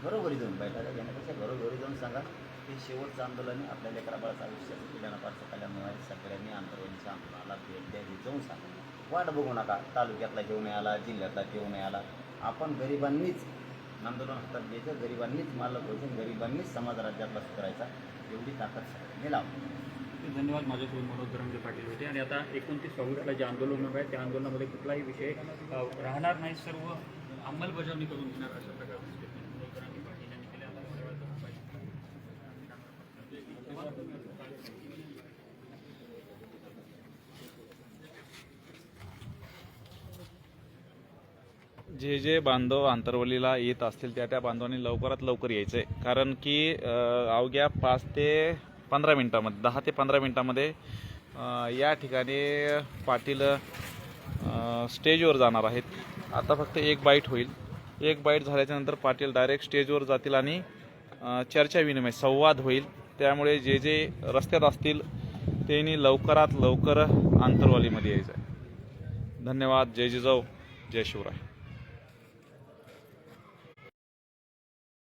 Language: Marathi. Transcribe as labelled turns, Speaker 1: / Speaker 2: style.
Speaker 1: घरोघरी जाऊन बैठका घेण्यापेक्षा घरोघरी जाऊन सांगा हे शेवटचं आंदोलन आहे, आपल्या लेकराबाळाचं आयुष्याचं पिढ्यानपारचं कल्याण व्हायचं, सगळ्यांनी आंतरवालीच्या आंदोलनाला भेट द्या, हे जाऊन सांगा. वाट बघू नका, तालुक्यातला घेऊन आला, जिल्ह्यातला घेऊन आला. आपण गरिबांनीच आंदोलन हातात घ्यायचं, गरिबांनीच मालक व्हायचं, गरिबांनीच समाज राज्यातला सुधारायचा, एवढी ताकद सगळ्यांनी लावली.
Speaker 2: धन्यवाद. माझ्यासोबत मनोज जरंगे पाटील होते. आणि आता 29 ऑगस्टला जे आंदोलन होणार आहे त्या आंदोलनामध्ये कुठलाही विषय राहणार नाही, सर्व अंमलबजावणी करून घेणार अशा प्रकारचं स्टेटमेंट मनोज जरंगे पाटील यांनी केले.
Speaker 3: जे जे बांधव आंतरवलीला येत असतील त्या बांधवांनी लवकरात लवकर यायचं आहे, कारण की अवघ्या 5 ते 15 मिनटामध्ये 10 ते 15 मिनटामध्ये या ठिकाणी पाटील स्टेजवर जाणार आहेत. आता फक्त एक बाईट होईल. एक बाईट झाल्याच्यानंतर पाटील डायरेक्ट स्टेजवर जातील आणि चर्चा विनिमय संवाद होईल. त्यामुळे जे जे रस्त्यात असतील त्यांनी लवकरात लवकर आंतरवालीमध्ये यायचं आहे. धन्यवाद. जय जिजाऊ, जय शिवराय.